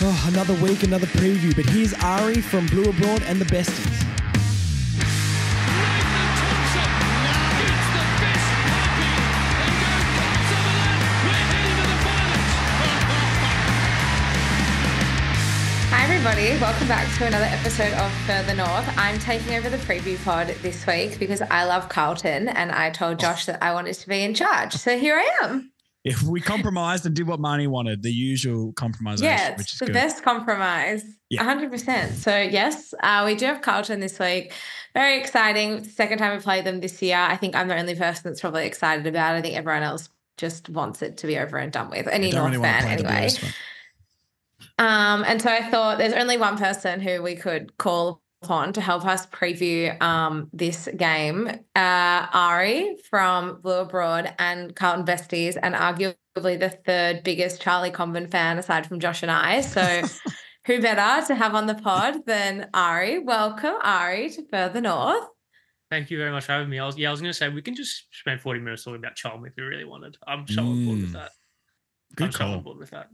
Oh, another week, another preview. But here's Ari from Blue Abroad and the Besties. Hi everybody, welcome back to another episode of Further North. I'm taking over the preview pod this week because I love Carlton and I told Josh that I wanted to be in charge. So here I am. If we compromised and did what Marnie wanted, the usual compromisation, Yeah, which is it's the good. best compromise. Yeah. 100%. So yes, we do have Carlton this week. Very exciting. Second time we played them this year. I think I'm the only person that's probably excited about it. I think everyone else just wants it to be over and done with. Any North fan anyway. And so I thought there's only one person who we could call upon to help us preview this game, Ari from Blue Abroad and Carlton Besties, and arguably the third biggest Charlie Comben fan aside from Josh and I. So who better to have on the pod than Ari? Welcome, Ari, to Further North. Thank you very much for having me. I was going to say we can just spend 40 minutes talking about Charlie if we really wanted. I'm so on board with that. Good call. So on board with that.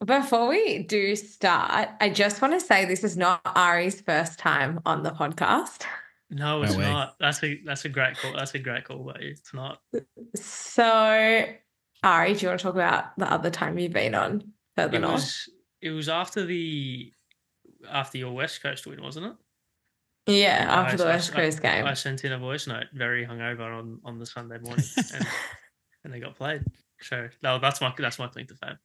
Before we do start, I just want to say this is not Ari's first time on the podcast. No, it's not. That's a great call. That's a great call, but it's not. So, Ari, do you want to talk about the other time you've been on Further North? It was after your West Coast win, wasn't it? Yeah, after the West Coast game. I sent in a voice note, very hungover on the Sunday morning, and they got played. So that's my claim to fame.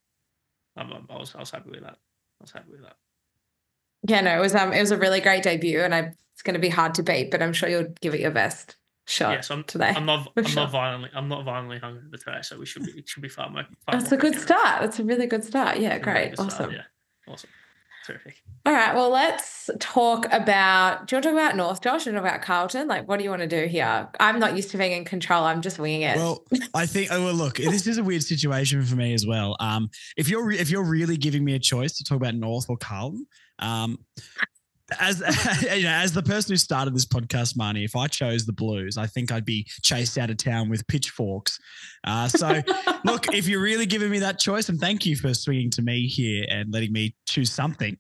I was happy with that. Yeah, no, it was a really great debut, and it's going to be hard to beat, but I'm sure you'll give it your best shot today. I'm not violently hungover today, so it should be far more. That's a good start. That's a really good start. Yeah, great, awesome. Yeah, awesome, terrific. All right, well, let's talk about. Do you want to talk about North, Josh, and about Carlton? Like, what do you want to do here? I'm not used to being in control. I'm just winging it. Well, I think. Well, look, this is a weird situation for me as well. If you're really giving me a choice to talk about North or Carlton, as the person who started this podcast, Marnie, if I chose the Blues, I think I'd be chased out of town with pitchforks. So, look, if you're really giving me that choice, and thank you for swinging to me here and letting me choose something.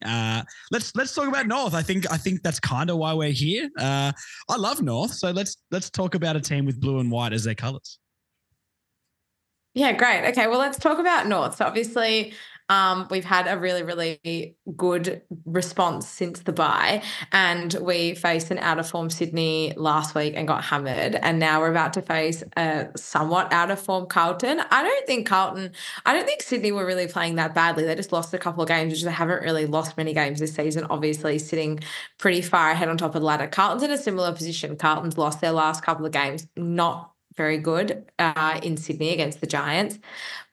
Let's talk about North. I think that's kind of why we're here. I love North, so let's talk about a team with blue and white as their colours. Yeah, great. Okay, well, let's talk about North. So obviously, we've had a really, really good response since the bye, and we faced an out-of-form Sydney last week and got hammered, and now we're about to face a somewhat out-of-form Carlton. I don't think Sydney were really playing that badly. They just lost a couple of games, which they haven't really lost many games this season, obviously sitting pretty far ahead on top of the ladder. Carlton's in a similar position. Carlton's lost their last couple of games, not very good in Sydney against the Giants.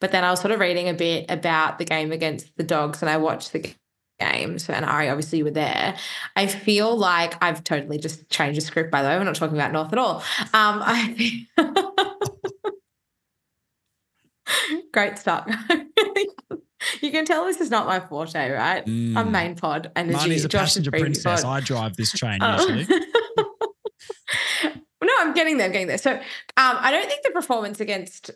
But then I was sort of reading a bit about the game against the Dogs, and I watched the game. So, and Ari, obviously you were there. I feel like I've totally just changed the script, by the way. We're not talking about North at all. Great start. You can tell this is not my forte, right? I'm main pod energy. Marnie's a passenger princess. I drive this train usually. No, I'm getting there. So I don't think the performance against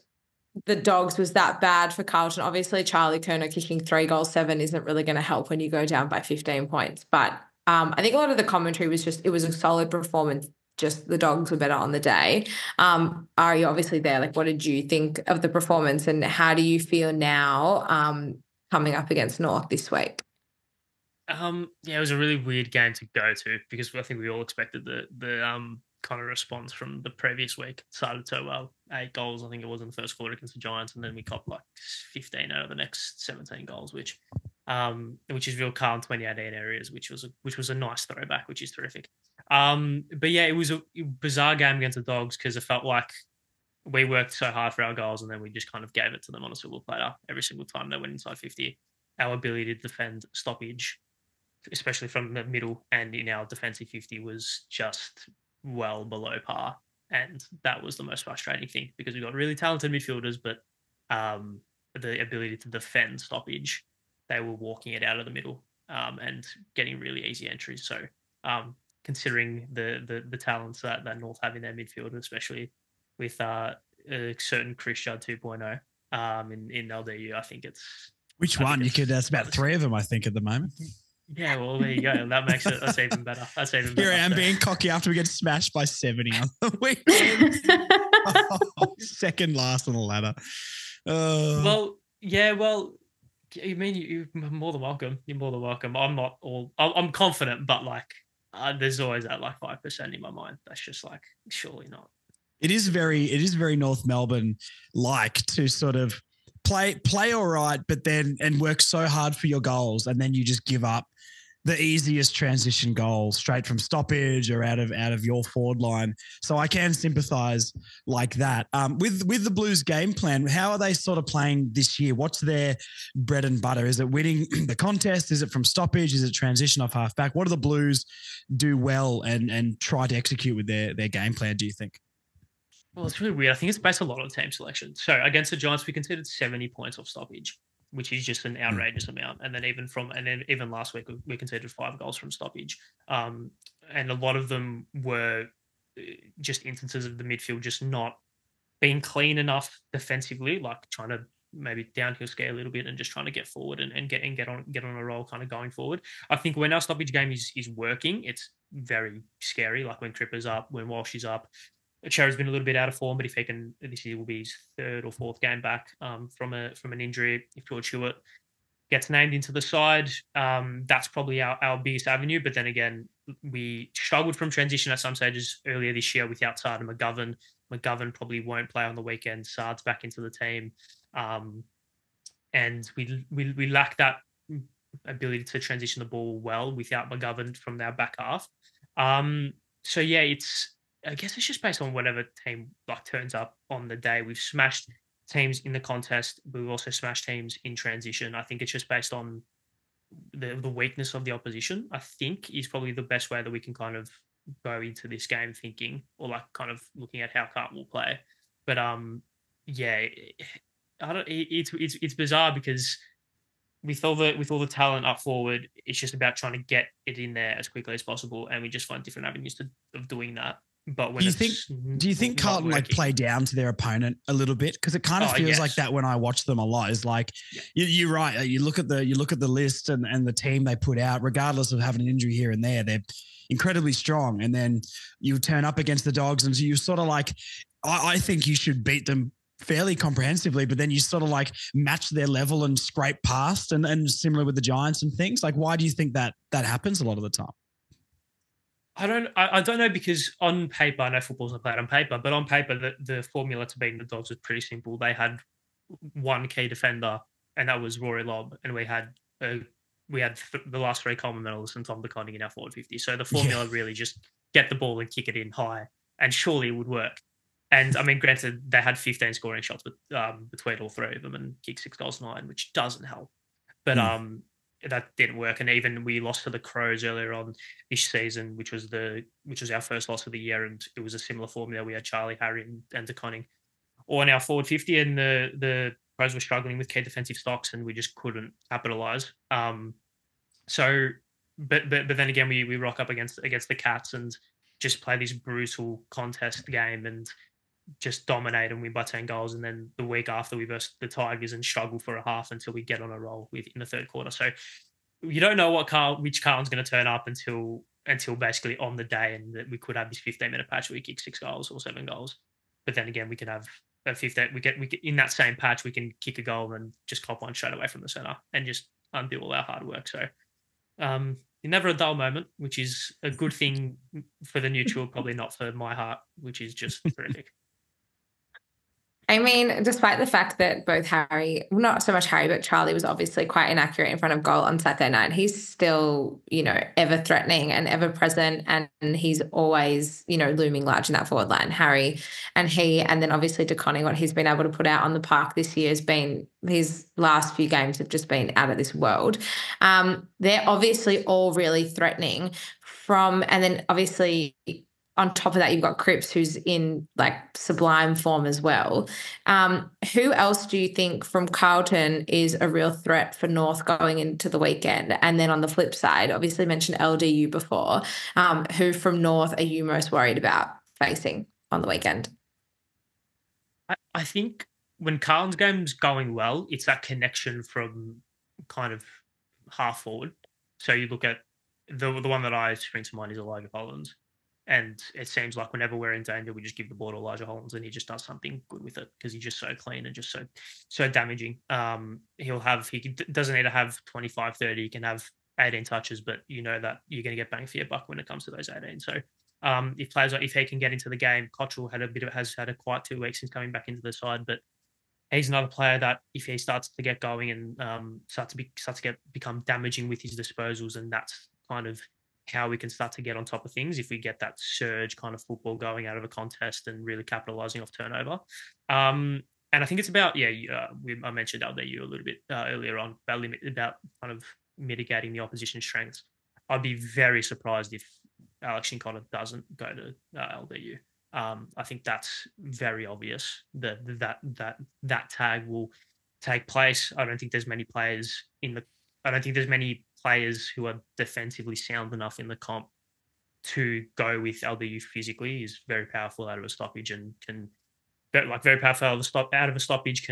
the Dogs was that bad for Carlton. Obviously, Charlie Curnow kicking 3 goals, 7 isn't really going to help when you go down by 15 points. But I think a lot of the commentary was just it was a solid performance, just the Dogs were better on the day. Are you obviously there? Like, what did you think of the performance, and how do you feel now coming up against North this week? Yeah, it was a really weird game to go to because I think we all expected the kind of response from the previous week. It started so well, 8 goals I think it was in the first quarter against the Giants, and then we copped like 15 out of the next 17 goals, which is real calm 2018 areas, which was a nice throwback, which is terrific. But yeah, it was a bizarre game against the Dogs because it felt like we worked so hard for our goals and then we just kind of gave it to them on a silver platter every single time they went inside 50. Our ability to defend stoppage, especially from the middle and in our defensive 50, was just well below par, and that was the most frustrating thing because we've got really talented midfielders, but the ability to defend stoppage, they were walking it out of the middle and getting really easy entries. So considering the talents that North have in their midfield, especially with a certain Chris Judd 2.0 in LDU, I think Which one? You could. That's about 3 of them, I think, at the moment. Yeah, well, there you go. That makes it. That's even better. That's even better. Here I am being cocky after we get smashed by 70 on the weekend. Second last on the ladder. Well, yeah. Well, I mean, you're more than welcome. You're more than welcome. I'm not all. I'm confident, but like, there's always that like 5% in my mind. That's just like, surely not. It is very North Melbourne like to sort of play all right, but then and work so hard for your goals, and then you just give up the easiest transition goal straight from stoppage or out of your forward line. So I can sympathise like that. With the Blues game plan, how are they sort of playing this year? What's their bread and butter? Is it winning the contest? Is it from stoppage? Is it transition off half back? What do the Blues do well and try to execute with their game plan, do you think? Well, it's really weird. I think it's based a lot on team selection. So against the Giants, we conceded 70 points off stoppage, which is just an outrageous amount. And then even last week, we conceded 5 goals from stoppage. And a lot of them were just instances of the midfield just not being clean enough defensively, like trying to maybe downhill ski a little bit and just trying to get forward and get on a roll kind of going forward. I think when our stoppage game is working, it's very scary. Like when Cripper's up, when Walsh is up. Cherry's been a little bit out of form, but if he can, this year will be his 3rd or 4th game back from an injury. If George Hewitt gets named into the side, that's probably our biggest avenue. But then again, we struggled from transition at some stages earlier this year without Sard and McGovern. McGovern probably won't play on the weekend. Sard's back into the team, and we lack that ability to transition the ball well without McGovern from our back half. So yeah, I guess it's just based on whatever team like turns up on the day. We've smashed teams in the contest, but we've also smashed teams in transition. I think it's just based on the weakness of the opposition. I think is probably the best way that we can kind of go into this game thinking, or like kind of looking at how Cart will play. But yeah, it's bizarre because with all the talent up forward, it's just about trying to get it in there as quickly as possible, and we just find different avenues of doing that. But when do you think Carlton like play down to their opponent a little bit? Because it kind of feels like that when I watch them a lot. Is like you're right. You look at the list and the team they put out, regardless of having an injury here and there, they're incredibly strong. And then you turn up against the Dogs, and so you sort of like, I think you should beat them fairly comprehensively, but then you sort of like match their level and scrape past, and similar with the Giants and things. Like, why do you think that happens a lot of the time? I don't know, because on paper, I know football's not played on paper, but on paper, the formula to beating the Dogs was pretty simple. They had one key defender, and that was Rory Lobb, and we had the last 3 Coleman medalists and Tom De Koning in our forward 50. So the formula really just get the ball and kick it in high, and surely it would work. And I mean, granted, they had 15 scoring shots between all 3 of them and kicked 6 goals 9, which doesn't help. But that didn't work. And even we lost to the Crows earlier on this season, which was our first loss of the year, and it was a similar formula. We had Charlie, Harry, and De Koning all in our forward 50, and the Crows were struggling with key defensive stocks, and we just couldn't capitalise. So, but then again, we rock up against the Cats and just play this brutal contest game and just dominate and win by 10 goals. And then the week after, we verse the Tigers and struggle for a half until we get on a roll in the 3rd quarter. So you don't know which Carlton's going to turn up until basically on the day, and that we could have this 15-minute patch where we kick 6 goals or 7 goals. But then again, we can have a 15. We get in that same patch, we can kick a goal and just cop one straight away from the centre and just undo all our hard work. So never a dull moment, which is a good thing for the neutral, probably not for my heart, which is just horrific. I mean, despite the fact that both Harry, not so much Harry, but Charlie was obviously quite inaccurate in front of goal on Saturday night, he's still, ever threatening and ever present, and he's always, looming large in that forward line. Harry and then obviously De Koning, what he's been able to put out on the park this year has been, his last few games have just been out of this world. They're obviously all really threatening and then obviously on top of that, you've got Cripps, who's in like sublime form as well. Who else do you think from Carlton is a real threat for North going into the weekend? And then on the flip side, obviously mentioned LDU before. Who from North are you most worried about facing on the weekend? I think when Carlton's game's going well, it's that connection from kind of half forward. So you look at the one that I spring to mind is Elijah Hollands. And it seems like whenever we're in danger, we just give the ball to Elijah Hollands and he just does something good with it because he's just so clean and just so damaging. He doesn't need to have 25, 30. He can have 18 touches, but you know that you're going to get bang for your buck when it comes to those 18. So if he can get into the game, Cottrell has had a quiet 2 weeks since coming back into the side, but he's another player that if he starts to get going and become damaging with his disposals, and that's kind of how we can start to get on top of things if we get that surge kind of football going out of a contest and really capitalizing off turnover. And I think it's about, I mentioned LDU a little bit earlier on about kind of mitigating the opposition strengths. I'd be very surprised if Alex Shinkona doesn't go to LDU. I think that's very obvious that tag will take place. I don't think there's many players who are defensively sound enough in the comp to go with LDU physically. He's very powerful out of a stoppage and very powerful out of a stoppage,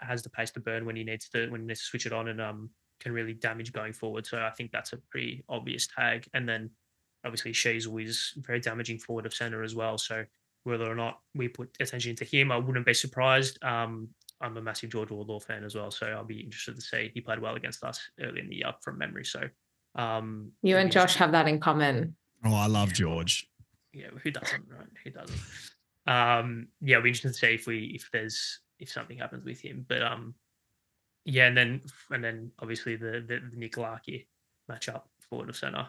has the pace to burn when he needs to switch it on, and can really damage going forward. So I think that's a pretty obvious tag. And then obviously Sheasel is very damaging forward of center as well. So whether or not we put attention to him, I wouldn't be surprised. I'm a massive George Wardlaw fan as well, so I'll be interested to see. He played well against us early in the year from memory. So you and Josh have that in common. Oh, I love George. Yeah, who doesn't, right? Who doesn't? It'll be interesting to see if something happens with him. But and then obviously the Nikolaki matchup forward of center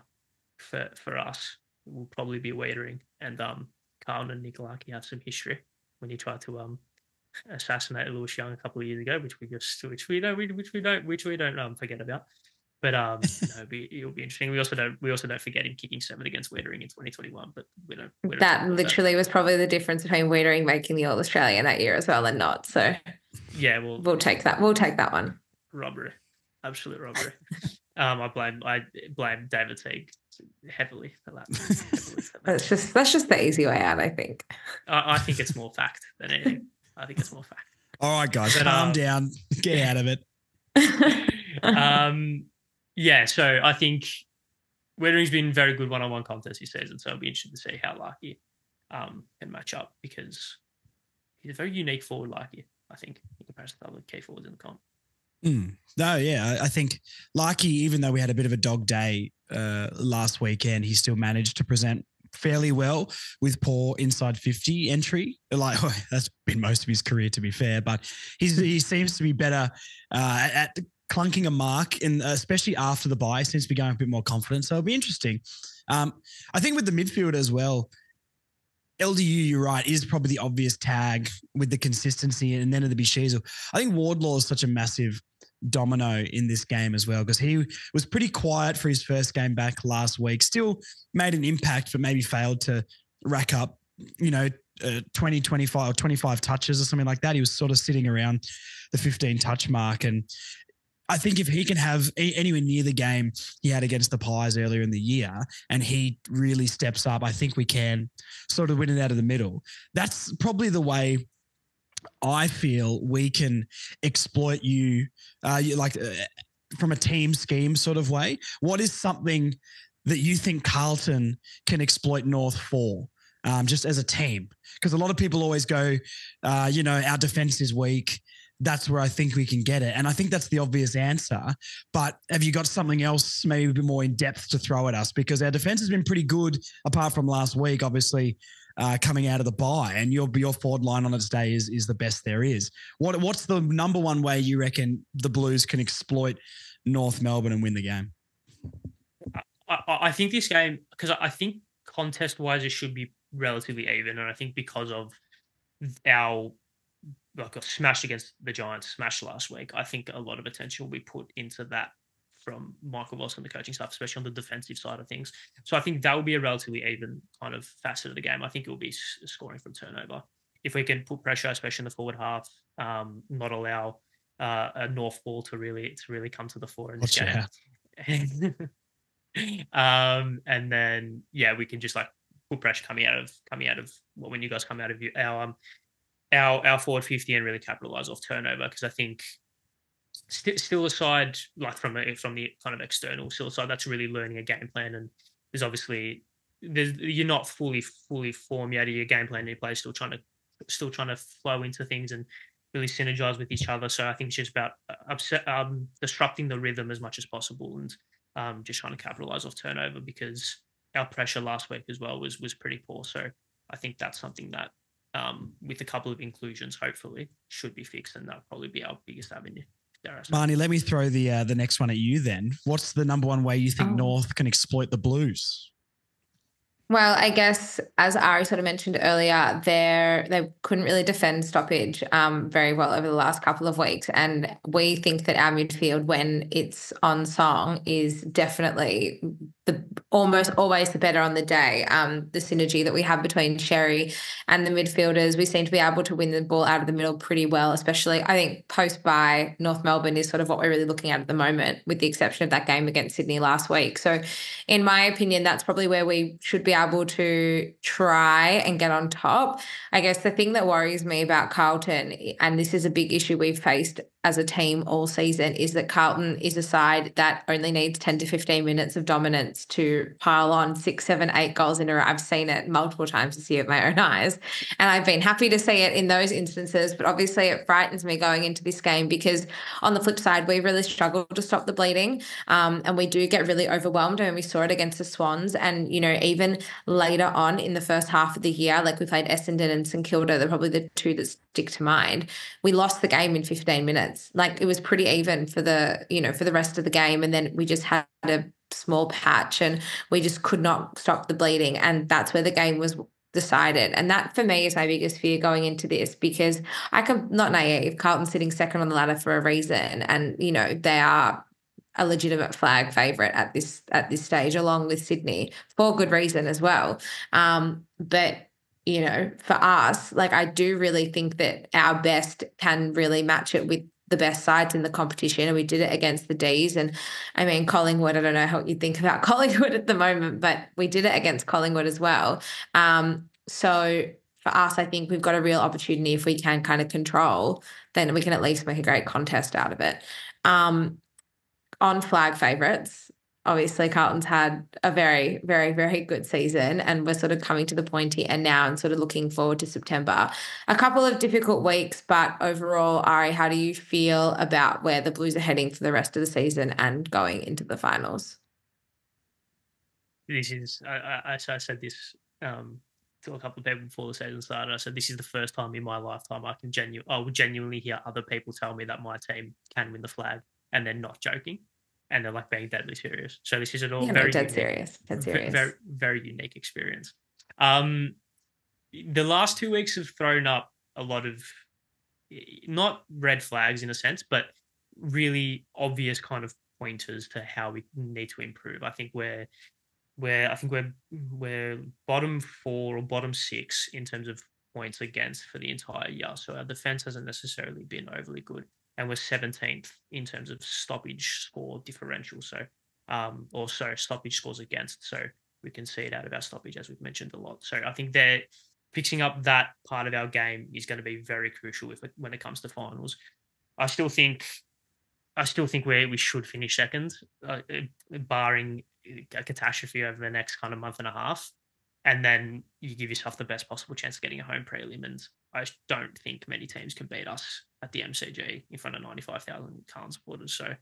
for us will probably be Wiedering, and Carlton and Nikolaki have some history when he tried to assassinate Lewis Young a couple of years ago, which we don't forget about. But it'll be interesting. We also don't forget him kicking 7 against Wiedering in 2021. But we don't that literally was probably the difference between Wiedering making the All Australian that year as well and not. So yeah, we'll take that. We'll take that one. Robbery, absolute robbery. I blame David Teague heavily for that. That's just the easy way out, I think. I think it's more fact than anything. I think it's more fact. All right, guys, calm down. Get out of it. So I think Wiedering's been very good one-on-one contests this season, so I'll be interested to see how Larky can match up, because he's a very unique forward, Larky, I think, in comparison to other key forwards in the comp. No, yeah, I think Larky, even though we had a bit of a dog day last weekend, he still managed to present fairly well with poor inside 50 entry. That's been most of his career, to be fair, but he seems to be better at clunking a mark, especially after the bye. Seems to be going a bit more confident, so it'll be interesting. I think with the midfield as well, LDU, you're right, is probably the obvious tag with the consistency, and then it'll be Sheasel. I think Wardlaw is such a massive domino in this game as well, because he was pretty quiet for his first game back last week. Still made an impact, but maybe failed to rack up, 20, 25 or 25 touches or something like that. He was sort of sitting around the 15 touch mark. And I think if he can have anywhere near the game he had against the Pies earlier in the year, and he really steps up, I think we can sort of win it out of the middle. That's probably the way I feel we can exploit you, from a team scheme sort of way. What is something that you think Carlton can exploit North for, just as a team? Because a lot of people always go, our defense is weak. That's where I think we can get it. And I think that's the obvious answer. But have you got something else maybe a bit more in depth to throw at us? Because our defense has been pretty good, apart from last week, obviously, coming out of the bye, and your forward line on its day is the best there is. What's the number one way you reckon the Blues can exploit North Melbourne and win the game? I think this game, because I think contest-wise it should be relatively even, and I think because of our smash against the Giants, smash last week, I think a lot of attention will be put into that from Michael Wilson, the coaching staff, especially on the defensive side of things. So I think that will be a relatively even kind of facet of the game. I think it will be scoring from turnover. If we can put pressure, especially in the forward half, not allow a North ball to really come to the fore in this game. And then we can just put pressure coming out of when you guys come out of our forward 50 and really capitalize off turnover, because I think still aside, like from the kind of external, still aside, that's really learning a game plan. And there's obviously you're not fully formulating your game plan in your play, still trying to flow into things and really synergize with each other. So I think it's just about disrupting the rhythm as much as possible, and just trying to capitalize off turnover, because our pressure last week as well was pretty poor. So I think that's something that, with a couple of inclusions, hopefully should be fixed, and that'll probably be our biggest avenue. Marnie, let me throw the next one at you then. What's the number one way you think North can exploit the Blues? Well, I guess as Ari sort of mentioned earlier, they couldn't really defend stoppage very well over the last couple of weeks. And we think that our midfield, when it's on song, is definitely almost always the better on the day. The synergy that we have between Sherry and the midfielders, we seem to be able to win the ball out of the middle pretty well, especially I think post-bye North Melbourne is sort of what we're really looking at the moment, with the exception of that game against Sydney last week. So in my opinion, that's probably where we should be able to try and get on top. I guess the thing that worries me about Carlton, and this is a big issue we've faced as a team all season, is that Carlton is a side that only needs 10 to 15 minutes of dominance to pile on 6, 7, 8 goals in a row. I've seen it multiple times this year with my own eyes, and I've been happy to see it in those instances. But obviously it frightens me going into this game, because on the flip side, we really struggle to stop the bleeding, and we do get really overwhelmed. And we saw it against the Swans, and, you know, even later on in the first half of the year, like we played Essendon and St Kilda, they're probably the two that stick to mind. We lost the game in 15 minutes. Like, it was pretty even for the rest of the game. And then we just had a small patch and we just could not stop the bleeding. And that's where the game was decided. And that for me is my biggest fear going into this, because I'm not naive. Carlton's sitting second on the ladder for a reason. And, you know, they are a legitimate flag favourite at this stage, along with Sydney, for good reason as well. But, you know, for us, like, I do really think that our best can really match it with the best sides in the competition, and we did it against the D's. And I mean, Collingwood, I don't know what you think about Collingwood at the moment, but we did it against Collingwood as well. So for us, I think we've got a real opportunity. If we can kind of control, then we can at least make a great contest out of it. On flag favourites, obviously Carlton's had a very, very, very good season, and we're sort of coming to the pointy end now and sort of looking forward to September. A couple of difficult weeks, but overall, Ari, how do you feel about where the Blues are heading for the rest of the season and going into the finals? This is, I said this to a couple of people before the season started. I said, this is the first time in my lifetime I would genuinely hear other people tell me that my team can win the flag, and they're not joking. And they're like being deadly serious. So this is an all very dead unique, serious. Very, very unique experience. The last 2 weeks have thrown up a lot of, not red flags in a sense, but really obvious kind of pointers to how we need to improve. I think we're bottom 4 or bottom 6 in terms of points against for the entire year. So our defense hasn't necessarily been overly good. And we're 17th in terms of stoppage score differential. So, stoppage scores against. So we can see it out of our stoppage, as we've mentioned a lot. So I think they're fixing up that part of our game is going to be very crucial when it comes to finals. I still think we should finish second, barring a catastrophe over the next kind of month and a half. And then you give yourself the best possible chance of getting a home prelim. And I don't think many teams can beat us at the MCG in front of 95,000 Carlton supporters. So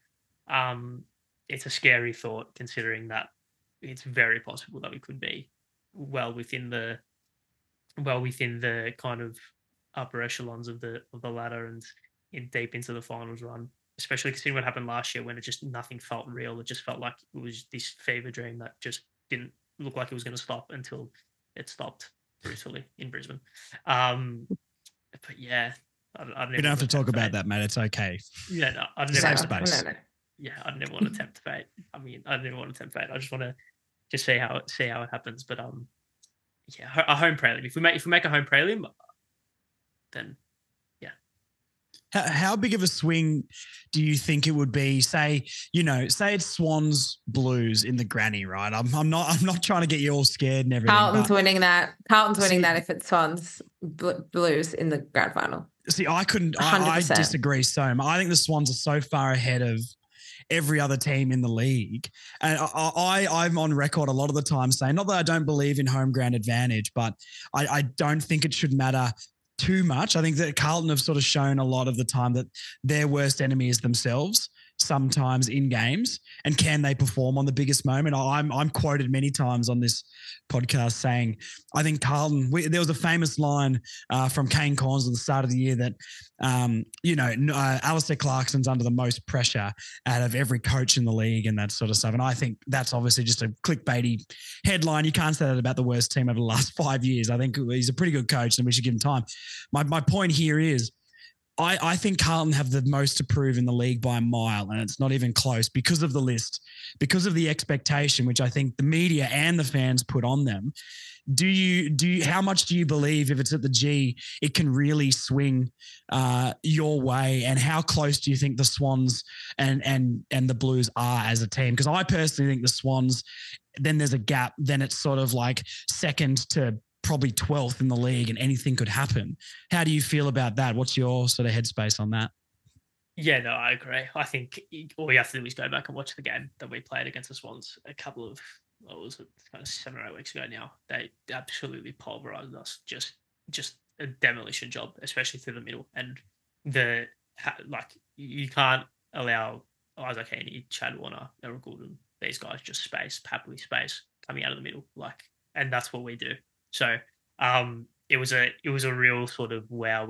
it's a scary thought, considering that it's very possible that we could be well within the kind of upper echelons of the ladder and deep into the finals run. Especially considering what happened last year, when nothing felt real. It just felt like it was this fever dream that just didn't look like it was going to stop until it stopped brutally in Brisbane. But yeah, we don't have to talk about that, mate. It's okay. Yeah, no, I'd never. Safe space. No. Yeah, I'd never want to tempt fate. I mean, I'd never want to tempt fate. I just want to see how it happens. But yeah, a home prelim. If we make a home prelim, then yeah. How big of a swing do you think it would be? Say it's Swans Blues in the granny, right? I'm not trying to get you all scared and everything. Carlton's winning that. Carlton's winning that if it's Swans Blues in the grand final. See, I disagree so much. I think the Swans are so far ahead of every other team in the league. And I'm on record a lot of the time saying, not that I don't believe in home ground advantage, but I don't think it should matter too much. I think that Carlton have sort of shown a lot of the time that their worst enemy is themselves sometimes in games, and can they perform on the biggest moment? I'm quoted many times on this podcast saying, I think Carlton, there was a famous line from Kane Corns at the start of the year that, Alistair Clarkson's under the most pressure out of every coach in the league and that sort of stuff. And I think that's obviously just a clickbaity headline. You can't say that about the worst team over the last 5 years. I think he's a pretty good coach and we should give him time. My point here is, I think Carlton have the most to prove in the league by a mile, and it's not even close because of the list, because of the expectation, which I think the media and the fans put on them. How much do you believe if it's at the G, it can really swing your way? And how close do you think the Swans and the Blues are as a team? Because I personally think the Swans, then there's a gap, then it's sort of like second to probably 12th in the league and anything could happen. How do you feel about that? What's your sort of headspace on that? Yeah, no, I agree. I think all you have to do is go back and watch the game that we played against the Swans a couple of, kind of 7 or 8 weeks ago now. They absolutely pulverized us. Just a demolition job, especially through the middle. And you can't allow Isaac Heaney, Chad Warner, Errol Goulden, these guys just happily space coming out of the middle. And that's what we do. So it was a real sort of wow.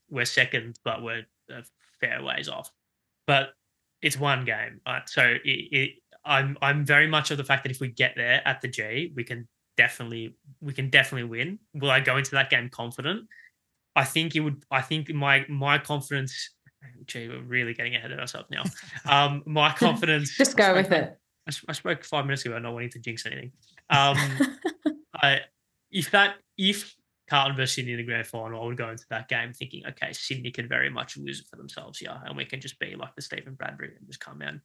We're second, but we're a fair ways off. But it's one game, right? So I'm very much of the fact that if we get there at the G, we can definitely win. Will I go into that game confident? I think my confidence. Gee, we're really getting ahead of ourselves now. My confidence. Just go with it. I spoke 5 minutes ago, not wanting to jinx anything. If Carlton versus Sydney in the grand final, I would go into that game thinking, okay, Sydney can very much lose it for themselves here, and we can just be like the Stephen Bradbury and just come in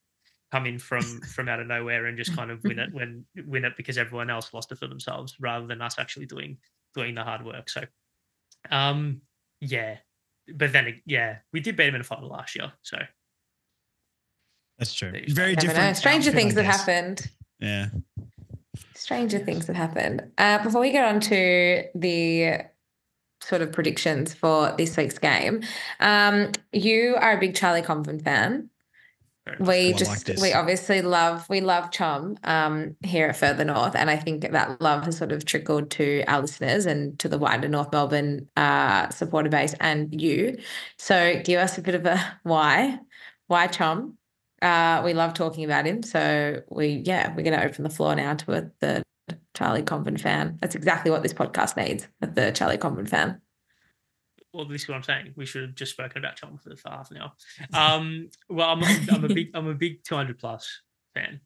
from out of nowhere and just kind of win it because everyone else lost it for themselves rather than us actually doing the hard work. So, yeah, but then we did beat them in a final last year, so that's true. Very different. Stranger things that happened. Yeah. Stranger things that happened. Before we get on to the sort of predictions for this week's game, you are a big Charlie Comben fan. We obviously love Chum here at Further North, and I think that love has sort of trickled to our listeners and to the wider North Melbourne supporter base and you. So give us a bit of a why Chum. We love talking about him, so we're going to open the floor now to the Charlie Comben fan. That's exactly what this podcast needs, the Charlie Comben fan. Well, this is what I'm saying. We should have just spoken about Chum for half an hour. Well, I'm a big 200 plus fan.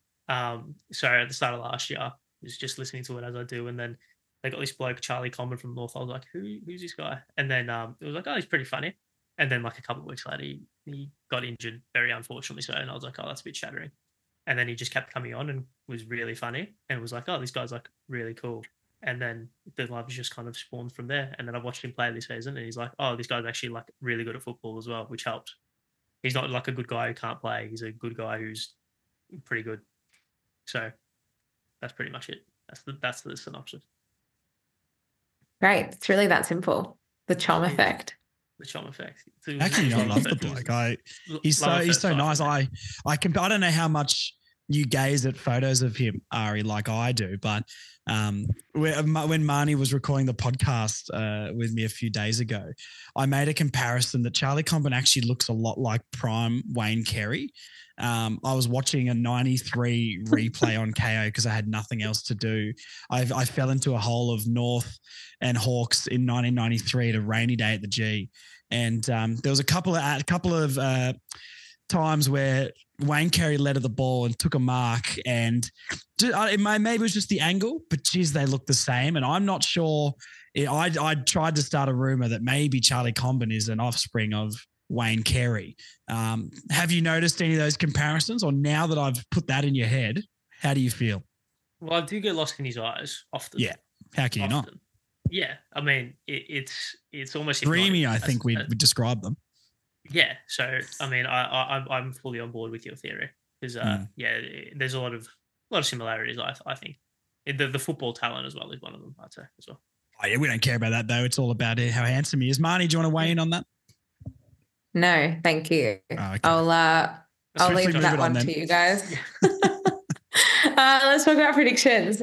So at the start of last year, I was just listening to it as I do, and then they got this bloke Charlie Comben from North. I was like, who's this guy? And then it was like, oh, he's pretty funny. And then like a couple of weeks later, he got injured, very unfortunately so. And I was like, oh, that's a bit shattering. And then he just kept coming on and was really funny and was like, oh, this guy's like really cool. And then the love just kind of spawned from there. And then I watched him play this season and he's like, oh, this guy's actually like really good at football as well, which helps. He's not like a good guy who can't play. He's a good guy who's pretty good. So that's pretty much it. That's the synopsis. Great. It's really that simple. The Chum effect. The Chum effect. How can you not love the bloke? He's so nice. I don't know how much you gaze at photos of him, Ari, like I do, but when Marnie was recording the podcast with me a few days ago, I made a comparison that Charlie Comben actually looks a lot like prime Wayne Carey. I was watching a 93 replay on KO because I had nothing else to do. I fell into a hole of North and Hawks in 1993 at a rainy day at the G. And there was a couple of times where Wayne Carey led at the ball and took a mark, and maybe it was just the angle, but geez, they look the same. And I'm not sure. I tried to start a rumor that maybe Charlie Comben is an offspring of Wayne Carey. Have you noticed any of those comparisons? Or now that I've put that in your head, how do you feel? Well, I do get lost in his eyes often. Yeah. How can you not? Yeah. I mean, it's almost dreamy, I think we describe them. Yeah. So, I mean, I'm fully on board with your theory because, yeah, there's a lot of similarities, I think. The football talent as well is one of them, I'd say, as well. Oh, yeah, we don't care about that, though. It's all about how handsome he is. Marnie, do you want to weigh in on that? No, thank you. Oh, okay. I'll leave that one to you guys. Let's talk about predictions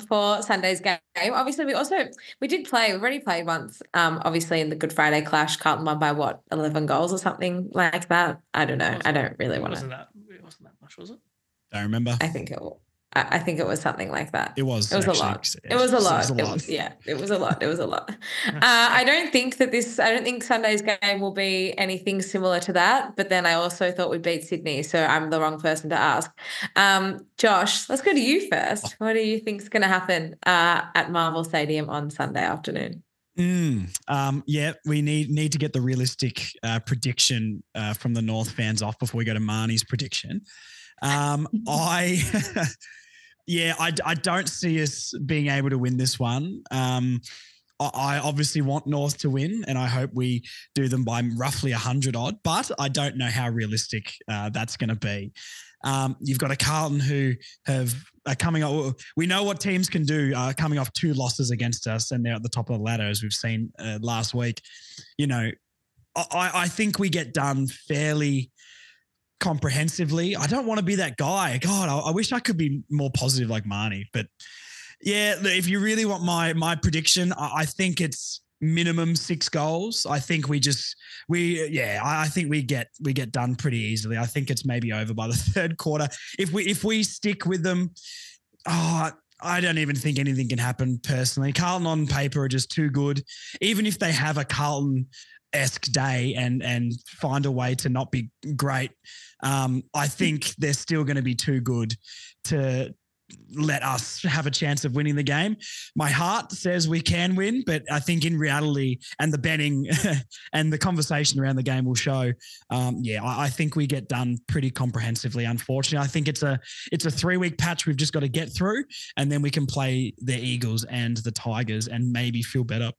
for Sunday's game. Obviously, we've already played once, obviously in the Good Friday clash. Carlton won by 11 goals or something like that. I don't know. I don't really want to. It wasn't that much, was it? Don't remember. I think it was something like that. It was a lot. It was a lot. It was a lot. I don't think Sunday's game will be anything similar to that. But then I also thought we'd beat Sydney, so I'm the wrong person to ask. Josh, let's go to you first. What do you think is going to happen at Marvel Stadium on Sunday afternoon? Yeah, we need to get the realistic prediction from the North fans off before we go to Marnie's prediction. I don't see us being able to win this one. I obviously want North to win, and I hope we do them by roughly 100 odd, but I don't know how realistic that's going to be. You've got a Carlton who are coming up. We know what teams can do coming off 2 losses against us, and they're at the top of the ladder, as we've seen last week. You know, I think we get done fairly comprehensively. I don't want to be that guy. God, I wish I could be more positive like Marnie. But yeah, if you really want my prediction, I think it's minimum 6 goals. I think I think we get done pretty easily. I think it's maybe over by the 3rd quarter. If we stick with them, I don't even think anything can happen personally. Carlton on paper are just too good. Even if they have a Carlton-esque day and find a way to not be great, I think they're still going to be too good to let us have a chance of winning the game. My heart says we can win, but I think in reality and the betting and the conversation around the game will show, I think we get done pretty comprehensively, unfortunately. I think it's a 3-week patch we've just got to get through, and then we can play the Eagles and the Tigers and maybe feel better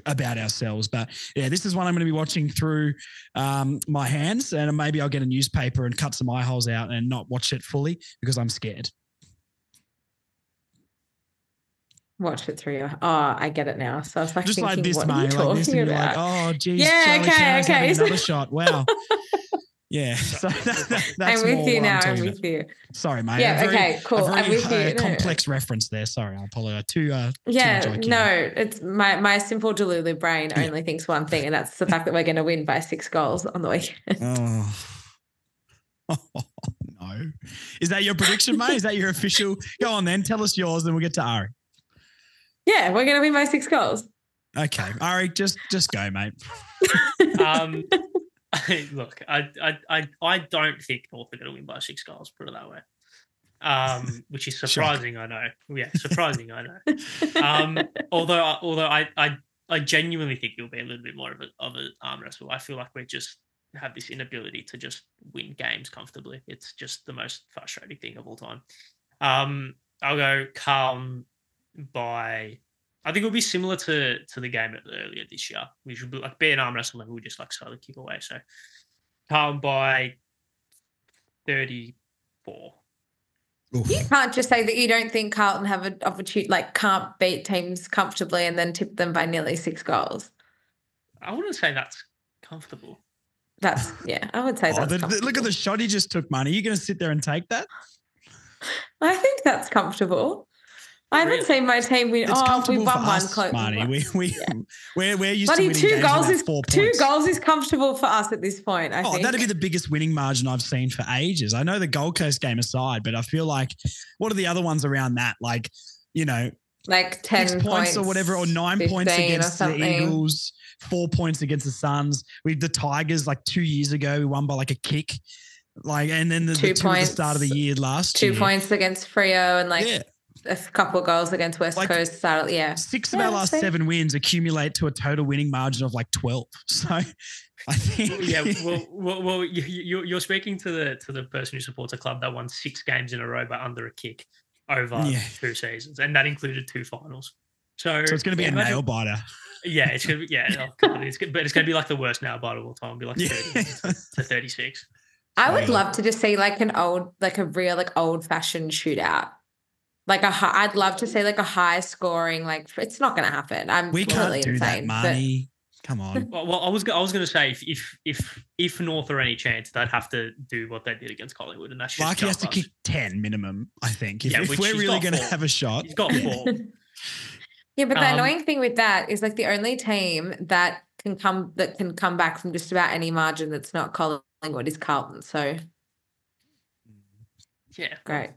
about ourselves. But yeah, this is one I'm going to be watching through my hands, and maybe I'll get a newspaper and cut some eye holes out and not watch it fully because I'm scared. Watch it through. Oh, I get it now. So I was like, just thinking, like this, what mate. are you talking like this, and you're about? like, oh, geez, yeah, okay. Another shot. Wow. Yeah, so that's I'm with you now. I'm with you. Sorry, mate. Yeah, okay, cool. I'm with you. Complex reference there. Sorry, I apologize. It's my simple Delulu brain only thinks one thing, and that's the fact that we're going to win by 6 goals on the weekend. Oh, no. Is that your prediction, mate? Is that your official? Go on then. Tell us yours, then we'll get to Ari. Yeah, we're going to win by 6 goals. Okay. Ari, just go, mate. Look, I don't think North are going to win by 6 goals, put it that way. Which is surprising, I know. Yeah, surprising, I know. Although I genuinely think it'll be a little bit more of an arm wrestle. I feel like we just have this inability to just win games comfortably. It's just the most frustrating thing of all time. I'll go Carlton by, I think it'll be similar to the game earlier this year. We should be an arm wrestle and we'll just slowly kick away. So Carlton by 34. Oof. You can't just say that you don't think Carlton have an opportunity, can't beat teams comfortably and then tip them by nearly 6 goals. I wouldn't say that's comfortable. I would say that's comfortable. Look at the shot he just took, man. Are you going to sit there and take that? I think that's comfortable. I haven't seen my team win. We won one close. Marnie. We're used Bloody to winning games with 4 points. 2 goals is comfortable for us at this point, I think. That'd be the biggest winning margin I've seen for ages. I know the Gold Coast game aside, but I feel like what are the other ones around that? 10 points or whatever, or 9 points against the Eagles, 4 points against the Suns. The Tigers 2 years ago, we won by a kick. And then the 2 points at the start of the year last year. 2 points against Freo and a couple of goals against West Coast. 6 of our last 7 wins accumulate to a total winning margin of 12. So I think. Yeah, well, you're speaking to the person who supports a club that won 6 games in a row by under a kick over 2 seasons, and that included 2 finals. So it's going to be a nail biter. Yeah, it's gonna be but it's gonna be like the worst nail bite of all time. It'll be like 30 to 36. I would love to just see like a real like old fashioned shootout. I'd love to see like a high scoring. Like it's not going to happen. We can't do insane, that, Marnie. Come on. Well, I was going to say if North are any chance, they'd have to do what they did against Collingwood, and that's just Larky has to kick 10 minimum. I think if we're really going to have a shot, he's got 4. Yeah, but the annoying thing with that is like the only team that can come back from just about any margin that's not Collingwood is Carlton. So yeah, great.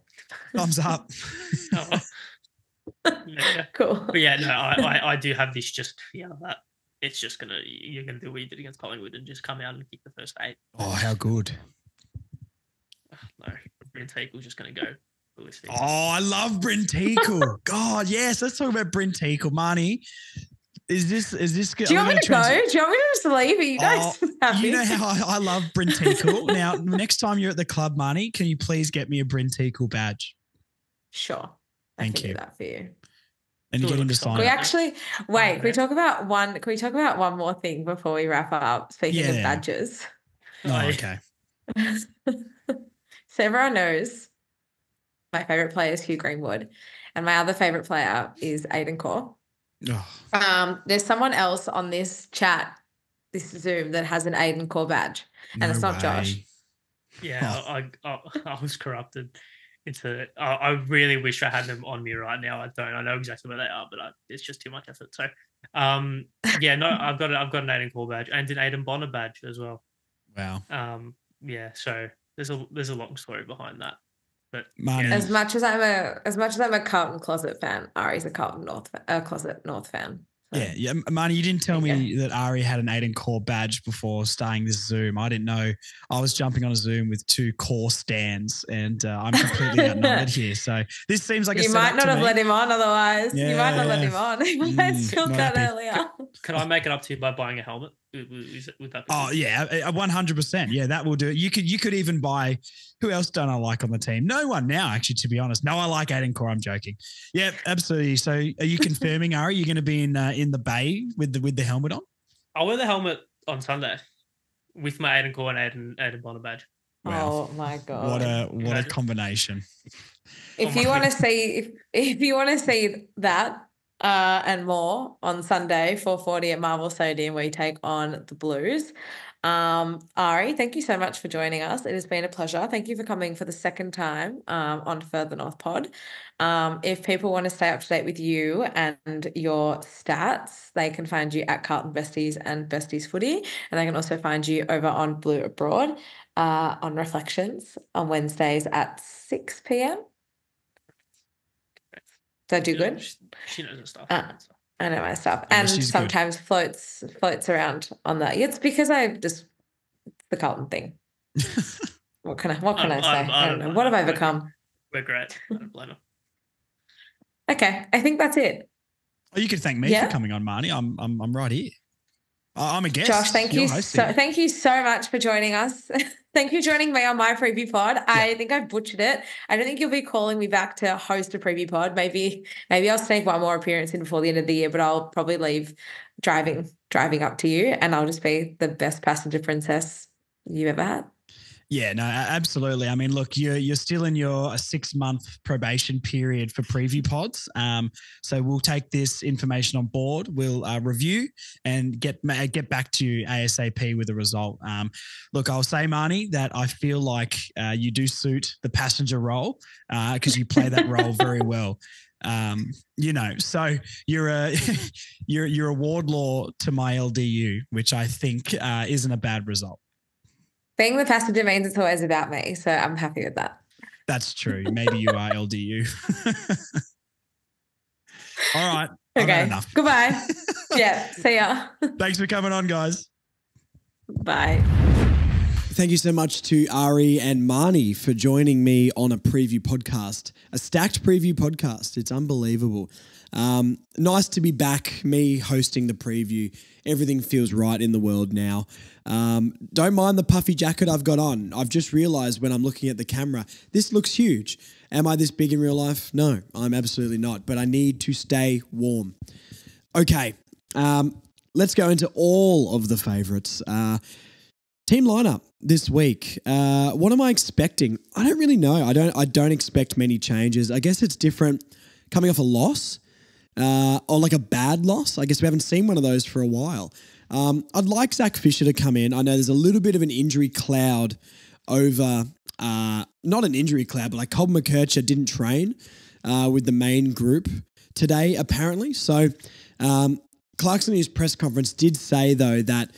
Thumbs up. Yeah. Cool. But yeah, no, I do have this just fear that it's just you're gonna do what you did against Collingwood and just come out and kick the first 8. Oh, how good. No, Bryn Teakle's just gonna go. Oh, I love Bryn Teakle. God, yes. Let's talk about Bryn Teakle. Marnie, is this good? Do you want me to go? Do you want me to just leave? Are you guys happy? You know how I love Bryn Teakle. Now, next time you're at the club, Marnie, can you please get me a Bryn Teakle badge? Sure. Thank you. Do that for you. And you get him to sign. Can we actually wait? Can we talk about one more thing before we wrap up? Speaking of badges. Oh, okay. So everyone knows my favorite player is Hugh Greenwood, and my other favorite player is Aiden Corr. Oh. There's someone else on this chat, this Zoom, that has an Aiden Corr badge, and it's not Josh. Yeah, I was corrupted. I really wish I had them on me right now. I don't. I know exactly where they are, but it's just too much effort. So, yeah, no, I've got an Aiden Corr badge and an Aiden Bonner badge as well. Wow. Yeah. So there's a long story behind that. But as much as I'm a Carlton closet fan, Ari's a closet North fan. So. Yeah. Marnie, you didn't tell me that Ari had an Aiden Corr badge before starting this Zoom. I didn't know. I was jumping on a Zoom with 2 Corr stands, and I'm completely outnumbered here. So this seems like you might not have let him on otherwise. Yeah, you might not let him on. He might spill that earlier. Can I make it up to you by buying a helmet? Would that be oh, yeah, 100%. Yeah, that will do it. You could even buy. Who else don't I like on the team? No one now, actually, to be honest. No, I like Aiden Corr. I'm joking. Yeah, absolutely. So are you confirming, Ari, you're going to be in the bay with the helmet on? I'll wear the helmet on Sunday with my Aiden Corr and Aiden Bonner badge. Wow. Oh my god! What a combination! If you want to see that and more on Sunday, 4:40 at Marvel Stadium, we take on the Blues. Ari, thank you so much for joining us. It has been a pleasure. Thank you for coming for the second time on Further North Pod. If people want to stay up to date with you and your stats, they can find you at Carlton Besties and Besties Footy, and they can also find you over on Blue Abroad on Reflections on Wednesdays at 6 p.m. Did I do good? She knows her stuff. I know my stuff, and sometimes floats around on that. It's because the Carlton thing. What can I say? I don't know. What have I become? We're great. I don't blame her. Okay, I think that's it. Oh, you can thank me for coming on, Marnie. I'm right here. I'm a guest. Josh, thank you so much for joining us. Thank you for joining me on my preview pod. I think I butchered it. I don't think you'll be calling me back to host a preview pod. Maybe I'll sneak one more appearance in before the end of the year, but I'll probably leave driving up to you, and I'll just be the best passenger princess you ever had. Yeah, no, absolutely. I mean, look, you're still in your 6-month probation period for preview pods. So we'll take this information on board. We'll review and get back to you ASAP with a result. Look, I'll say, Marnie, that I feel like you do suit the passenger role because you play that role very well. So you're a Wardlaw to my LDU, which I think isn't a bad result. Being the passenger means it's always about me, so I'm happy with that. That's true. Maybe you are LDU. All right. Okay. Enough. Goodbye. Yeah. See ya. Thanks for coming on, guys. Bye. Thank you so much to Ari and Marnie for joining me on a preview podcast, a stacked preview podcast. It's unbelievable. Nice to be back, me hosting the preview. Everything feels right in the world now. Don't mind the puffy jacket I've got on. I've just realized when I'm looking at the camera, this looks huge. Am I this big in real life? No, I'm absolutely not, but I need to stay warm. Okay, let's go into all of the favourites. Team lineup this week. What am I expecting? I don't really know. I don't expect many changes. I guess it's different coming off a loss or like a bad loss. I guess we haven't seen one of those for a while. I'd like Zach Fisher to come in. I know there's a little bit of an injury cloud over, not an injury cloud, but like Colton McKercher didn't train with the main group today, apparently. So Clarkson in his press conference did say, though, that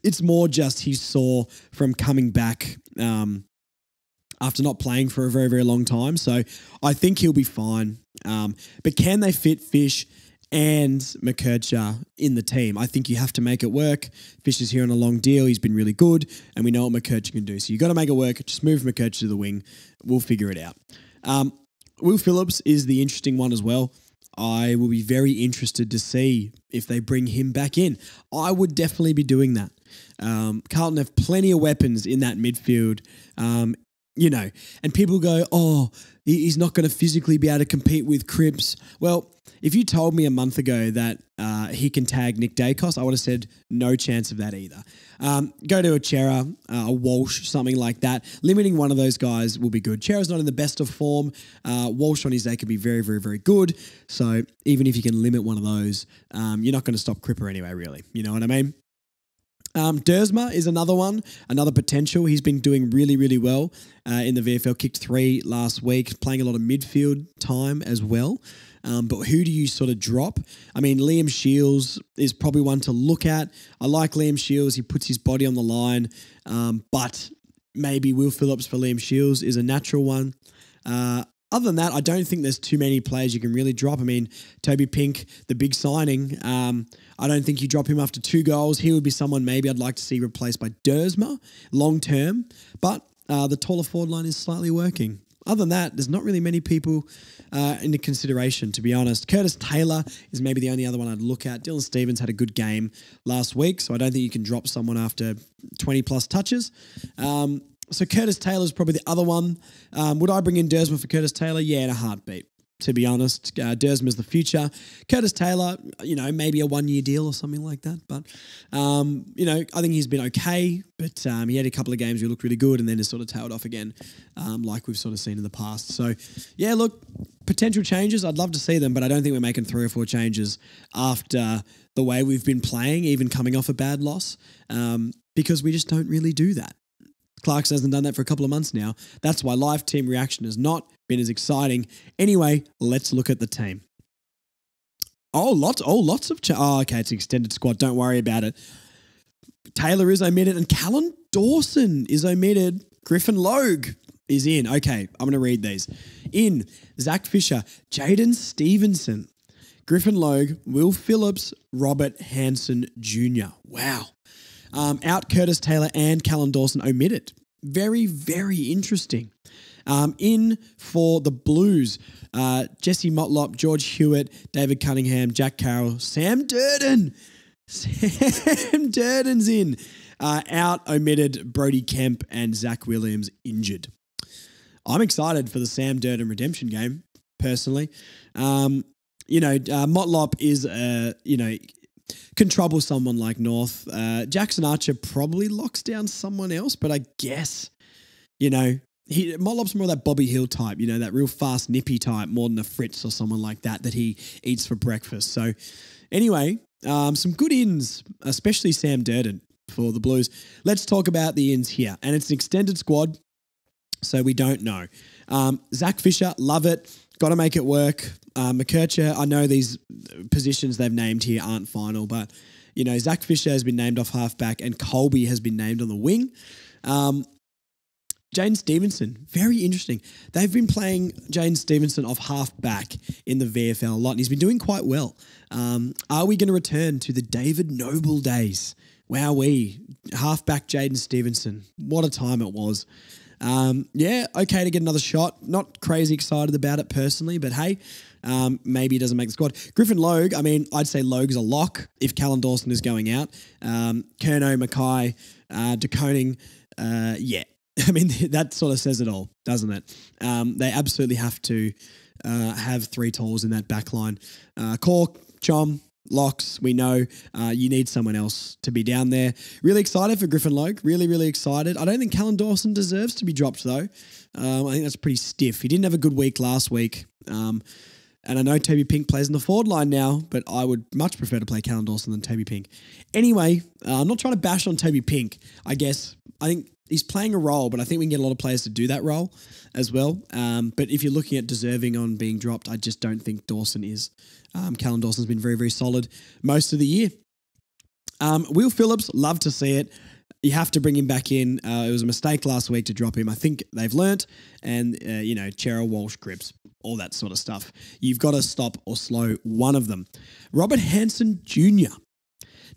it's more just he saw from coming back after not playing for a very, very long time. So I think he'll be fine. But can they fit Fish and McKercher in the team? I think you have to make it work. Fish is here on a long deal. He's been really good, and we know what McKercher can do. So you got to make it work. Just move McKercher to the wing. We'll figure it out. Will Phillips is the interesting one as well. I will be very interested to see if they bring him back in. I would definitely be doing that. Carlton have plenty of weapons in that midfield, and people go, oh, he's not going to physically be able to compete with Cripps. Well, if you told me a month ago that he can tag Nick Dacos, I would have said no chance of that either. Go to a Chera, a Walsh, something like that. Limiting one of those guys will be good. Chera's not in the best of form. Walsh on his day could be very, very, very good. So even if you can limit one of those, you're not going to stop Cripper anyway, really. You know what I mean? Dersma is another one, another potential. He's been doing really, really well in the VFL. Kicked 3 last week, playing a lot of midfield time as well. But who do you sort of drop? I mean, Liam Shields is probably one to look at. I like Liam Shields. He puts his body on the line. But maybe Will Phillips for Liam Shields is a natural one. Other than that, I don't think there's too many players you can really drop. I mean, Toby Pink, the big signing, I don't think you drop him after 2 goals. He would be someone maybe I'd like to see replaced by Dersma long term. But the taller forward line is slightly working. Other than that, there's not really many people into consideration, to be honest. Curtis Taylor is maybe the only other one I'd look at. Dylan Stevens had a good game last week, so I don't think you can drop someone after 20-plus touches. So Curtis Taylor's probably the other one. Would I bring in Dersma for Curtis Taylor? Yeah, in a heartbeat, to be honest. Dersma's the future. Curtis Taylor, maybe a 1-year deal or something like that. But, I think he's been okay. But he had a couple of games where he looked really good and then has sort of tailed off again, like we've sort of seen in the past. So, yeah, look, potential changes, I'd love to see them, but I don't think we're making 3 or 4 changes after the way we've been playing, even coming off a bad loss, because we just don't really do that. Clarkson hasn't done that for a couple of months now. That's why live team reaction has not been as exciting. Anyway, let's look at the team. Lots of... okay, it's an extended squad. Don't worry about it. Taylor is omitted and Callan Dawson is omitted. Griffin Logue is in. Okay, I'm going to read these. In, Zach Fisher, Jaden Stevenson, Griffin Logue, Will Phillips, Robert Hansen Jr. Wow. Out Curtis Taylor and Callan Dawson omitted. Very, very interesting. In for the Blues, Jesse Motlop, George Hewitt, David Cunningham, Jack Carroll, Sam Durden. Sam Durden's in. Out Omitted, Brody Kemp and Zach Williams injured. I'm excited for the Sam Durden redemption game, personally. Motlop is, can trouble someone like North. Jackson Archer probably locks down someone else, but I guess, Motlop's more that Bobby Hill type, that real fast, nippy type, more than a Fritz or someone like that he eats for breakfast. So anyway, some good ins, especially Sam Durden for the Blues. Let's talk about the ins here. And it's an extended squad, so we don't know. Zach Fisher, love it. Got to make it work. McKercher, I know these positions they've named here aren't final, but, Zach Fisher has been named off halfback and Colby has been named on the wing. Jaden Stevenson, very interesting. They've been playing Jaden Stevenson off halfback in the VFL a lot, and he's been doing quite well. Are we going to return to the David Noble days? Wowee. Halfback Jaden Stevenson. What a time it was. Okay to get another shot. Not crazy excited about it personally, but hey, maybe he doesn't make the squad. Griffin Logue, I mean, I'd say Logue's a lock if Callum Dawson is going out. Kerno, Mackay, De Koning, yeah. I mean, that sort of says it all, doesn't it? They absolutely have to have 3 talls in that back line. Corr, Chom, locks, we know you need someone else to be down there. Really excited for Griffin Logue. Really, really excited. I don't think Callum Dawson deserves to be dropped, though. I think that's pretty stiff. He didn't have a good week last week. And I know Toby Pink plays in the forward line now, but I would much prefer to play Callum Dawson than Toby Pink. Anyway, I'm not trying to bash on Toby Pink, I guess. I think he's playing a role, but I think we can get a lot of players to do that role as well. But if you're looking at deserving on being dropped, I just don't think Dawson is. Callum Dawson's been very, very solid most of the year. Will Phillips, love to see it. You have to bring him back in. It was a mistake last week to drop him. I think they've learnt. And, Cheryl, Walsh, Cripps, all that sort of stuff. You've got to stop or slow one of them. Robert Hansen Jr.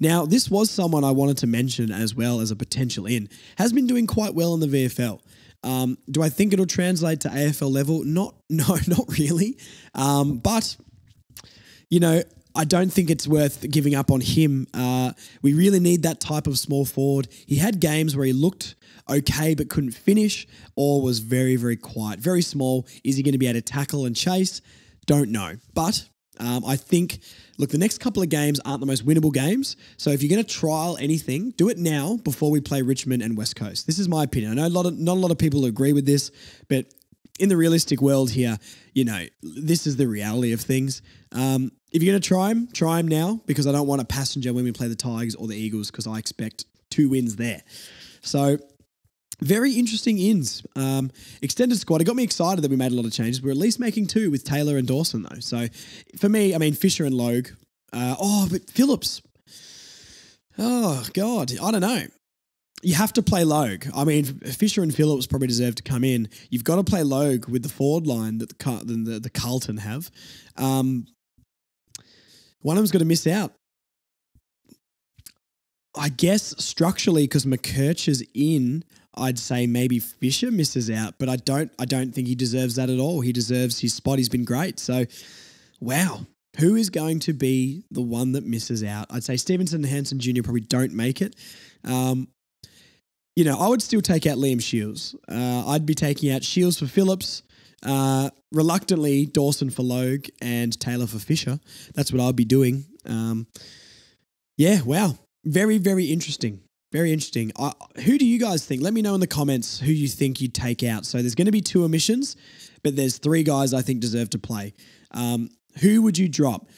Now, this was someone I wanted to mention as well as a potential in. Has been doing quite well in the VFL. Do I think it'll translate to AFL level? No, not really. But, I don't think it's worth giving up on him. We really need that type of small forward. He had games where he looked okay but couldn't finish or was very, very quiet. Very small. Is he going to be able to tackle and chase? Don't know. But I think, look, the next couple of games aren't the most winnable games. So if you're going to trial anything, do it now before we play Richmond and West Coast. This is my opinion. I know not a lot of people agree with this, but in the realistic world here, this is the reality of things. If you're going to try him now, because I don't want a passenger when we play the Tigers or the Eagles, because I expect 2 wins there. So very interesting ins. Extended squad. It got me excited that we made a lot of changes. We're at least making 2 with Taylor and Dawson, though. So for me, I mean, Fisher and Logue. But Phillips. Oh, God. I don't know. You have to play Logue. I mean, Fisher and Phillips probably deserve to come in. You've got to play Logue with the forward line that the Carlton have. One of them's got to miss out. I guess structurally, because McKirch is in, I'd say maybe Fisher misses out, but I don't think he deserves that at all. He deserves his spot. He's been great. So, wow. Who is going to be the one that misses out? I'd say Stevenson and Hansen Jr. probably don't make it. I would still take out Liam Shields. I'd be taking out Shields for Phillips, reluctantly Dawson for Logue, and Taylor for Fisher. That's what I'd be doing. Wow. Very, very interesting. Very interesting. Who do you guys think? Let me know in the comments who you think you'd take out. So there's going to be 2 omissions, but there's 3 guys I think deserve to play. Who would you drop?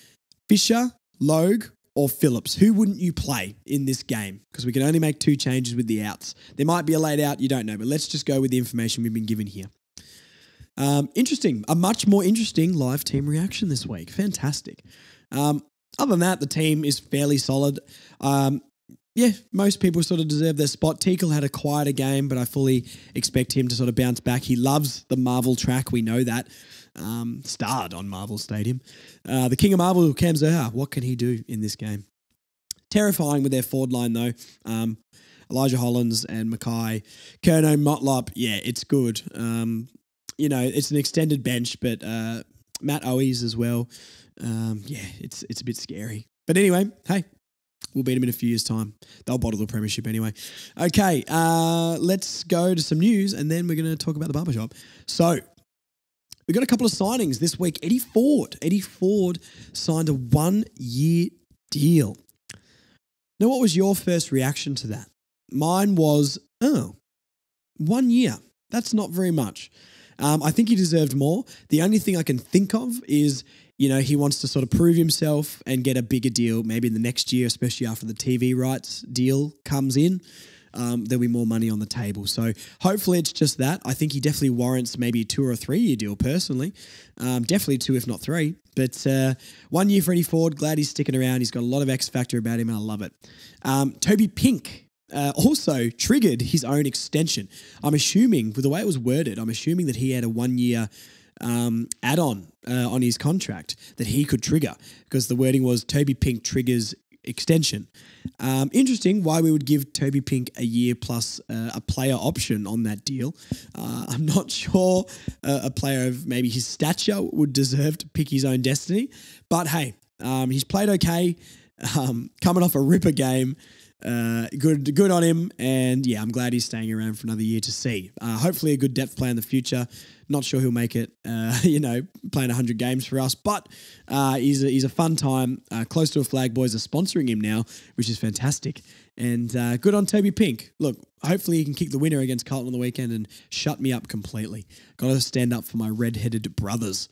Fisher, Logue, or Phillips? Who wouldn't you play in this game? Because we can only make 2 changes with the outs. There might be a late out, you don't know, but let's just go with the information we've been given here. Interesting. A much more interesting live team reaction this week. Fantastic. Other than that, the team is fairly solid. Most people sort of deserve their spot. Teakle had a quieter game, but I fully expect him to sort of bounce back. He loves the Marvel track. We know that. Starred on Marvel Stadium. The King of Marvel, Cam Zerha, what can he do in this game? Terrifying with their forward line, though. Elijah Hollins and Mackay. Kerno, Motlop, yeah, it's good. It's an extended bench, but Matt Owies as well. It's a bit scary. But anyway, hey, we'll beat them in a few years' time. They'll bottle the premiership anyway. Okay, let's go to some news, and then we're going to talk about the barbershop. So, we got a couple of signings this week. Eddie Ford signed a 1-year deal. Now, what was your first reaction to that? Mine was, 1 year. That's not very much. I think he deserved more. The only thing I can think of is, he wants to sort of prove himself and get a bigger deal maybe in the next year, especially after the TV rights deal comes in. There'll be more money on the table. So hopefully it's just that. I think he definitely warrants maybe a 2 or 3 year deal personally. Definitely 2, if not 3. But 1 year for Eddie Ford. Glad he's sticking around. He's got a lot of X factor about him and I love it. Toby Pink also triggered his own extension. I'm assuming, with the way it was worded, I'm assuming that he had a 1 year add-on on his contract that he could trigger, because the wording was Toby Pink triggers extension. Interesting why we would give Toby Pink a year plus a player option on that deal. I'm not sure a player of maybe his stature would deserve to pick his own destiny. But hey, he's played okay, coming off a ripper game. Good on him. And yeah, I'm glad he's staying around for another year to see. Hopefully a good depth player in the future. Not sure he'll make it, playing 100 games for us, but he's a fun time. Close to a Flag Boys are sponsoring him now, which is fantastic. And good on Toby Pink. Look, hopefully he can kick the winner against Carlton on the weekend and shut me up completely. Got to stand up for my red-headed brothers.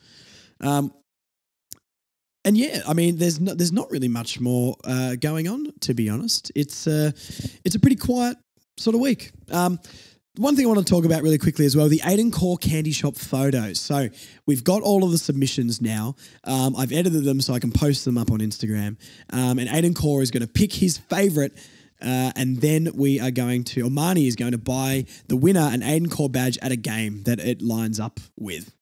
And yeah, I mean, there's not really much more going on, to be honest. It's a pretty quiet sort of week. One thing I want to talk about really quickly as well, the Aiden Corr candy shop photos. So we've got all of the submissions now. I've edited them so I can post them up on Instagram. And Aiden Corr is going to pick his favourite, and then we are going to, or Marnie is going to buy the winner an Aiden Corr badge at a game that it lines up with.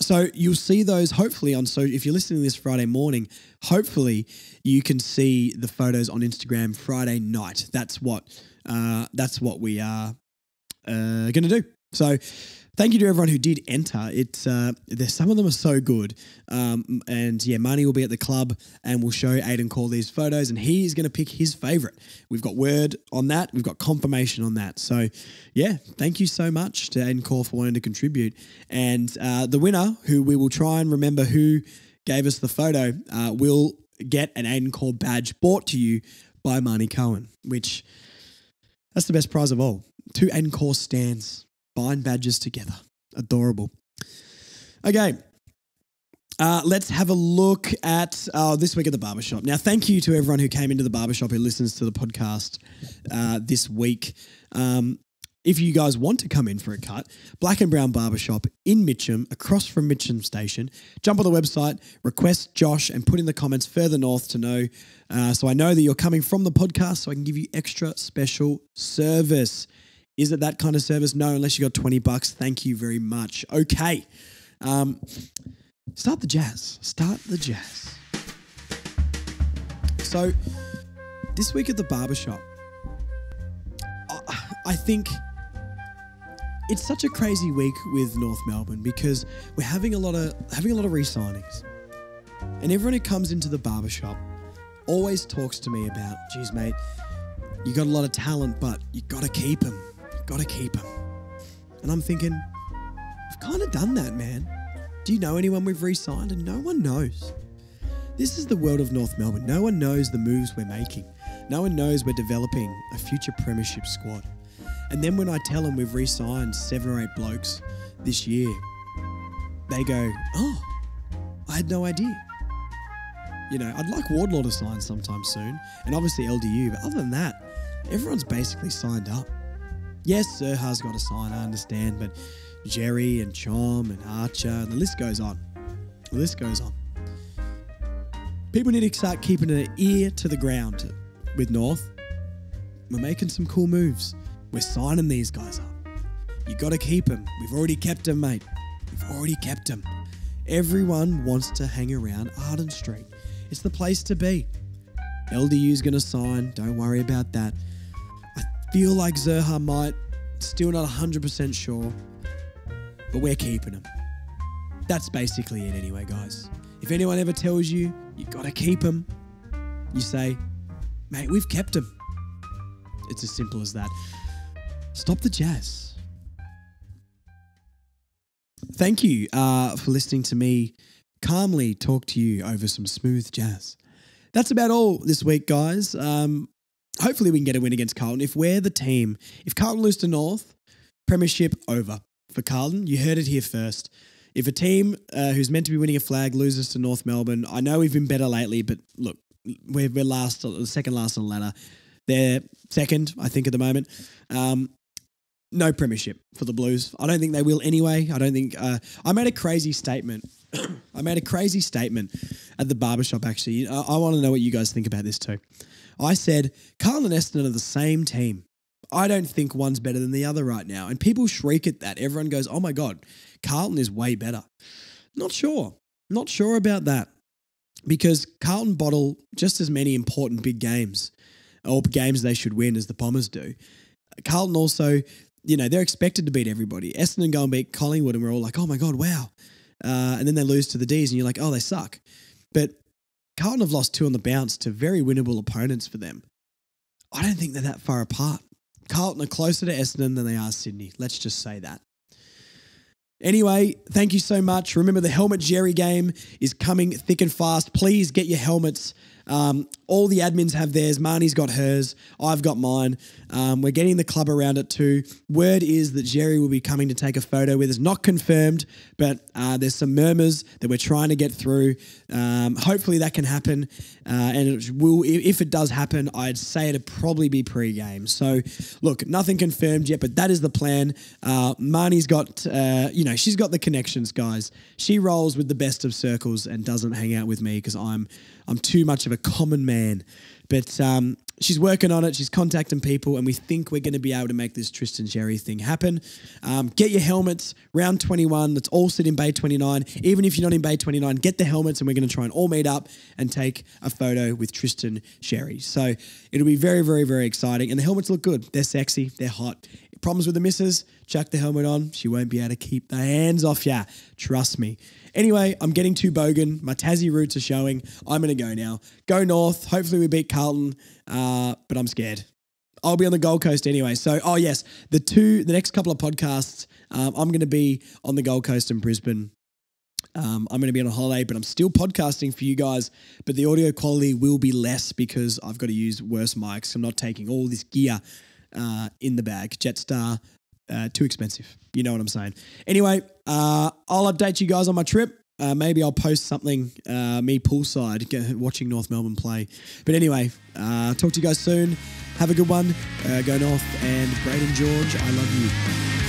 So you'll see those hopefully on, so if you're listening to this Friday morning, hopefully you can see the photos on Instagram Friday night. That's what we are going to do. So thank you to everyone who did enter. There's some of them are so good. And yeah, Marnie will be at the club and we'll show Aiden Corr these photos and he is going to pick his favorite. We've got word on that. We've got confirmation on that. So yeah, thank you so much to Aiden Corr for wanting to contribute. And the winner, who we will try and remember who gave us the photo, will get an Aiden Corr badge brought to you by Marnie Cohen, which that's the best prize of all. 2 Aiden Corr stands. Bind badges together. Adorable. Okay. Let's have a look at this week at the barbershop. Now, thank you to everyone who came into the barbershop who listens to the podcast this week. If you guys want to come in for a cut, Black and Brown Barbershop in Mitcham, across from Mitcham Station. Jump on the website, request Josh, and put in the comments further north to know, so I know that you're coming from the podcast so I can give you extra special service. Is it that kind of service? No, unless you got $20. Thank you very much. Okay. Start the jazz. Start the jazz. So this week at the barbershop, I think it's such a crazy week with North Melbourne because we're having a lot of re-signings. And everyone who comes into the barbershop always talks to me about, geez, mate, you got a lot of talent, but you got to keep him. Got to keep him. And I'm thinking, I've kind of done that, man. Do you know anyone we've re-signed? And no one knows. This is the world of North Melbourne. No one knows the moves we're making. No one knows we're developing a future premiership squad. And then when I tell them we've re-signed 7 or 8 blokes this year, they go, oh, I had no idea. You know, I'd like Wardlaw to sign sometime soon, and obviously LDU, but other than that, everyone's basically signed up. Yes, Zerha's got to sign, I understand, but Jerry and Chom and Archer, and the list goes on. The list goes on. People need to start keeping an ear to the ground with North. We're making some cool moves. We're signing these guys up. You got to keep them. We've already kept them, mate. We've already kept them. Everyone wants to hang around Arden Street. It's the place to be. LDU's going to sign. Don't worry about that. I feel like Zerha might. Still not 100% sure. But we're keeping him. That's basically it anyway, guys. If anyone ever tells you, you got to keep him, you say, mate, we've kept him. It's as simple as that. Stop the jazz. Thank you for listening to me calmly talk to you over some smooth jazz. That's about all this week, guys. Hopefully we can get a win against Carlton. If we're the team, if Carlton lose to North, premiership over for Carlton. You heard it here first. If a team who's meant to be winning a flag loses to North Melbourne, I know we've been better lately, but look, we're last, second last on the ladder. They're second, I think, at the moment. No premiership for the Blues. I don't think they will anyway. I don't think... I made a crazy statement. I made a crazy statement at the barbershop, actually. I want to know what you guys think about this too. I said, Carlton and Essendon are the same team. I don't think one's better than the other right now. And people shriek at that. Everyone goes, oh my God, Carlton is way better. Not sure. Not sure about that. because Carlton bottle just as many important big games or games they should win as the Bombers do. Carlton also, they're expected to beat everybody. Essendon go and beat Collingwood and we're all like, oh my God, wow. And then they lose to the Ds and you're like, oh, they suck. But Carlton have lost 2 on the bounce to very winnable opponents for them. I don't think they're that far apart. Carlton are closer to Essendon than they are Sydney. Let's just say that. Anyway, thank you so much. Remember, the Helmet Jerry game is coming thick and fast. Please get your helmets. All the admins have theirs. Marnie's got hers. I've got mine. We're getting the club around it too. Word is that Jerry will be coming to take a photo with us. Not confirmed, but there's some murmurs that we're trying to get through. Hopefully that can happen. And it will, if it does happen, I'd say it'd probably be pre-game. So look, nothing confirmed yet, but that is the plan. Marnie's got, she's got the connections, guys. She rolls with the best of circles and doesn't hang out with me because I'm too much of a common man. But she's working on it. She's contacting people, and we think we're going to be able to make this Tristan Jerry thing happen. Get your helmets. Round 21. Let's all sit in Bay 29. Even if you're not in Bay 29, get the helmets, and we're going to try and all meet up and take a photo with Tristan Jerry. So it'll be very, very, very exciting. And the helmets look good. They're sexy. They're hot. Problems with the missus? Chuck the helmet on. She won't be able to keep the hands off ya. Trust me. Anyway, I'm getting too bogan. My Tassie roots are showing. I'm going to go now. Go north. Hopefully we beat Carlton, but I'm scared. I'll be on the Gold Coast anyway. So, oh yes, the next couple of podcasts, I'm going to be on the Gold Coast and Brisbane. I'm going to be on a holiday, but I'm still podcasting for you guys, but the audio quality will be less because I've got to use worse mics. I'm not taking all this gear in the bag. Jetstar, too expensive. You know what I'm saying. Anyway, I'll update you guys on my trip. Maybe I'll post something, me poolside, watching North Melbourne play. But anyway, talk to you guys soon. Have a good one. Go North. And Braden George, I love you.